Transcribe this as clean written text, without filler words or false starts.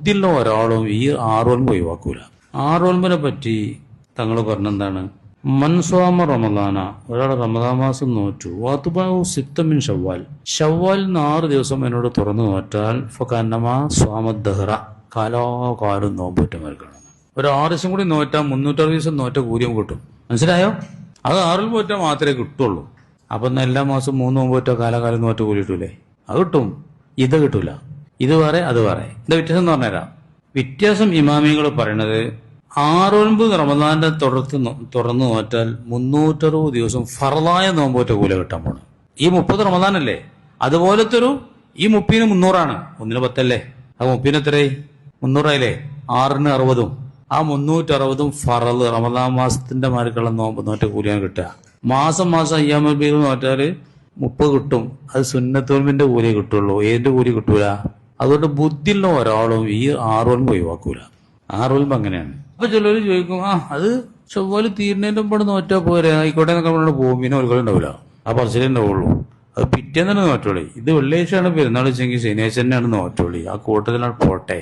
ബുദ്ധിയുള്ള ഒരാളും ഈ ആറോൽമ്പ് ഒഴിവാക്കൂല. ആറോൽമ്പിനെ പറ്റി തങ്ങൾ പറഞ്ഞെന്താണ്? മൻസ്വാമ റമദാന, ഒരാൾ റമദാൻ മാസം നോറ്റു, വാത്തുബാവു സിത്തമിൻ ഷവ്വാൽ, ഷവ്വാലിന് 6 ദിവസം എന്നോട് തുറന്നു നോറ്റാൽ ഫകന്നമാ സ്വാമദ്ദഹ്റ, കാലാകാലം നോമ്പൂറ്റമാർക്കാണ്. ഒരു 6 ദിവസം കൂടി നോറ്റാൽ 360 ദിവസം നോറ്റ കൂലിയും കിട്ടും. മനസ്സിലായോ? അത് 6 പോറ്റാൽ മാത്രമേ കിട്ടുള്ളൂ. അപ്പൊ എല്ലാ മാസം 3 നോമ്പ് പോറ്റാ കാലാകാലം നോറ്റ കൂലി കിട്ടൂലേ? അത് കിട്ടും. ഇത് കിട്ടൂല. ഇത് വേറെ അത് വേറെ. എന്താ വ്യത്യാസം എന്ന് പറഞ്ഞുതരാം. വ്യത്യാസം ഇമാമികൾ പറയണത് 6-9 റമദാന്റെ തുറന്നു നോറ്റാൽ 360 ദിവസം ഫർളായ നോമ്പോറ്റ കൂല കിട്ടാൻ പോണ്. ഈ 30 റമദാനല്ലേ, അതുപോലത്തെ ഈ 30-ന് 300 ഒന്നിന് 10 അല്ലേ, അത് 30-ന് എത്രയായി? 300 6-ന് 60. ആ 360 ഫറള് റമദാൻ മാസത്തിന്റെ മാർക്കുള്ള നോമ്പ് നോറ്റ കൂലിയാണ് കിട്ടുക. മാസം അയ്യാമൽ ബീദ് നോറ്റാല് 30 കിട്ടും. അത് സുന്നത്തോൽമിന്റെ കൂലി കിട്ടുള്ളൂ, ഏതിന്റെ കൂലി കിട്ടൂല. അതുകൊണ്ട് ബുദ്ധിയുള്ള ഒരാളും ഈ ആറോൽമ്പ് ഒഴിവാക്കൂല. ആറോൽമ്പ് അങ്ങനെയാണ്. അപ്പൊ ചിലർ ചോദിക്കും, അത് ചൊവ്വാല് തീരുന്നതിന്റെ മുമ്പ് നോറ്റാ പോരെ, ആയിക്കോട്ടെ എന്നൊക്കെ പറഞ്ഞിട്ട് പോകും. പിന്നെ ഒരിക്കലുണ്ടാവില്ല, ആ പറച്ചിലേ ഉണ്ടാവുള്ളൂ. അത് പിറ്റേന്ന് തന്നെ നോറ്റോളി. ഇത് വെള്ളിയാഴ്ചയാണ് പെരുന്നാൾ വെച്ചെങ്കിൽ ശനിയാഴ്ച തന്നെയാണ് നോറ്റോളി. ആ കൂട്ടത്തിലാണ് പോട്ടെ.